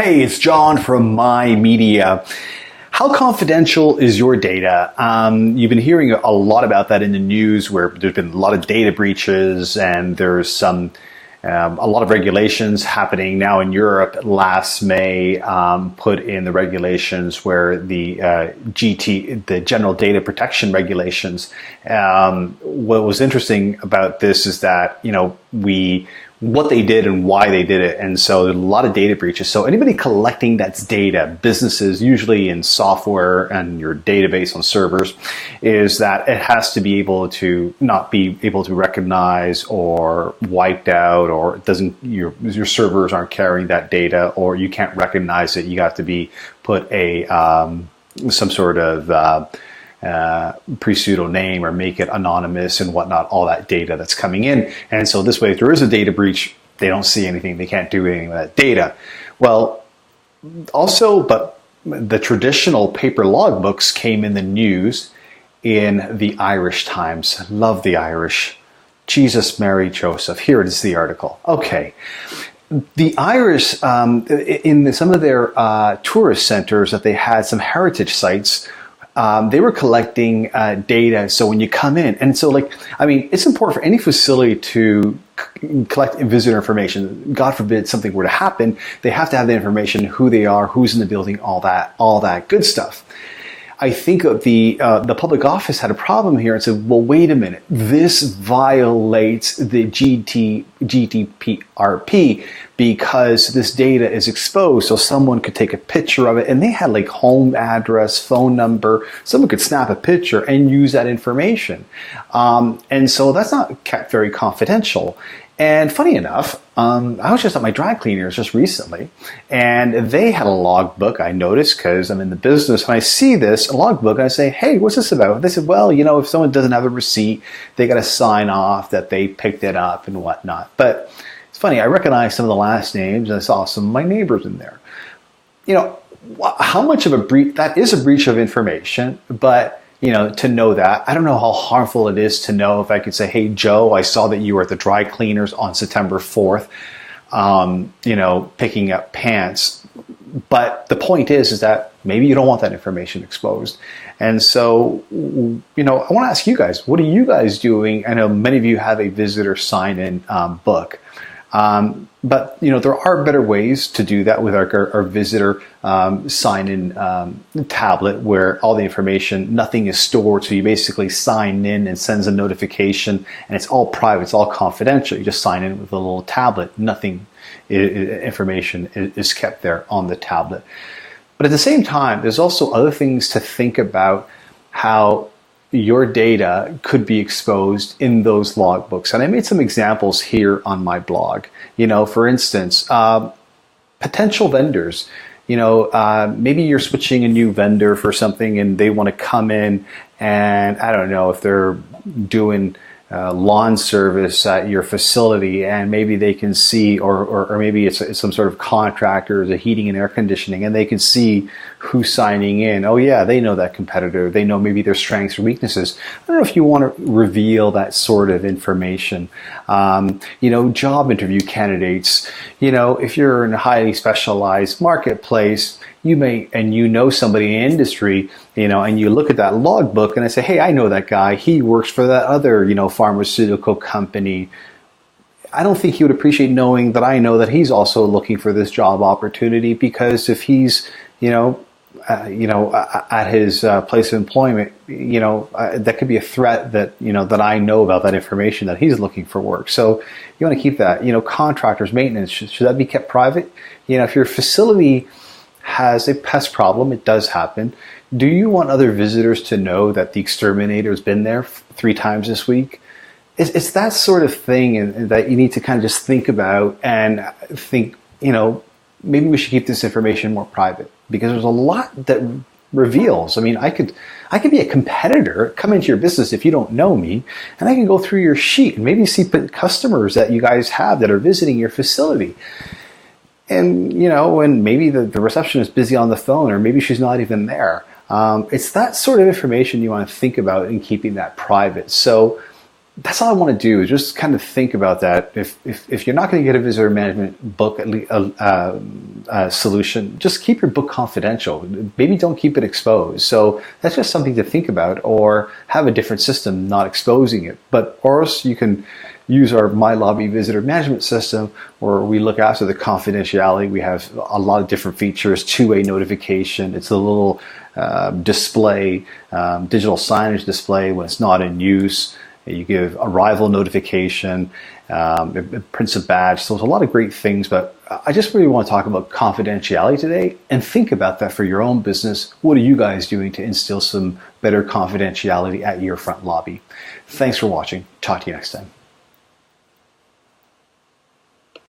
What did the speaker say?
Hey, it's John from My Media. How confidential is your data? You've been hearing a lot about that in the news, where there's been a lot of data breaches, and there's a lot of regulations happening now in Europe. Last May, put in the regulations where the the General Data Protection Regulations. What was interesting about this is that what they did and why they did it. And so there's a lot of data breaches. So anybody collecting that's data, businesses, usually in software and your database on servers, is that it has to be able to not be able to recognize or wiped out, or it doesn't, your servers aren't carrying that data, or you can't recognize it. You have to be put some sort of pre-pseudo name, or make it anonymous and whatnot, all that data that's coming in. And so this way, if there is a data breach, they don't see anything, they can't do anything with that data. Well, also, but the traditional paper logbooks came in the news in the Irish Times. Love the Irish. Jesus, Mary, Joseph. Here it is, the article. Okay. The Irish, in some of their tourist centers that they had, some heritage sites, they were collecting data. So when you come in, and so it's important for any facility to collect visitor information. God forbid something were to happen, they have to have the information, who they are, who's in the building, all that good stuff. I think the public office had a problem here and said, well, wait a minute, this violates the GDPR because this data is exposed, so someone could take a picture of it, and they had home address, phone number. Someone could snap a picture and use that information. And so that's not kept very confidential. And funny enough, I was just at my dry cleaners just recently, and they had a logbook. I noticed, because I'm in the business, when I see this, a logbook, I say, hey, what's this about? They said, well, if someone doesn't have a receipt, they got to sign off that they picked it up and whatnot. But it's funny, I recognized some of the last names, and I saw some of my neighbors in there. How much of a breach, that is a breach of information, but to know that, I don't know how harmful it is to know if I could say, hey, Joe, I saw that you were at the dry cleaners on September 4th, picking up pants. But the point is that maybe you don't want that information exposed. And so, I want to ask you guys, what are you guys doing? I know many of you have a visitor sign-in book. But there are better ways to do that with our visitor sign-in tablet, where all the information, nothing is stored. So you basically sign in and sends a notification, and it's all private, it's all confidential. You just sign in with a little tablet. Nothing, information is kept there on the tablet. But at the same time, there's also other things to think about, how your data could be exposed in those logbooks. And I made some examples here on my blog. For instance, potential vendors. Maybe you're switching a new vendor for something, and they want to come in, and I don't know if they're doing lawn service at your facility, and maybe they can see, or maybe it's some sort of contractor, the heating and air conditioning, and they can see who's signing in. Oh yeah, they know that competitor. They know maybe their strengths or weaknesses. I don't know if you want to reveal that sort of information. Job interview candidates, if you're in a highly specialized marketplace, you may, and somebody in industry, and you look at that logbook and I say, hey, I know that guy. He works for that other, pharmaceutical company. I don't think he would appreciate knowing that I know that he's also looking for this job opportunity, because if he's, at his place of employment, that could be a threat that, that I know about that information, that he's looking for work. So you want to keep that, contractors, maintenance, should that be kept private? If your facility has a pest problem, it does happen. Do you want other visitors to know that the exterminator has been there 3 times this week? It's that sort of thing that you need to kind of just think about, and think, maybe we should keep this information more private, because there's a lot that reveals. I mean, I could be a competitor, come into your business if you don't know me, and I can go through your sheet and maybe see customers that you guys have that are visiting your facility. And, and maybe the receptionist is busy on the phone, or maybe she's not even there. It's that sort of information you want to think about in keeping that private. So that's all I want to do, is just kind of think about that. If you're not going to get a visitor management book solution, just keep your book confidential. Maybe don't keep it exposed. So that's just something to think about, or have a different system not exposing it. Or else you can use our My Lobby visitor management system, where we look after the confidentiality. We have a lot of different features, two-way notification. It's a little display, digital signage display when it's not in use. You give arrival notification, it prints a badge. So there's a lot of great things, but I just really want to talk about confidentiality today, and think about that for your own business. What are you guys doing to instill some better confidentiality at your front lobby? Thanks for watching. Talk to you next time.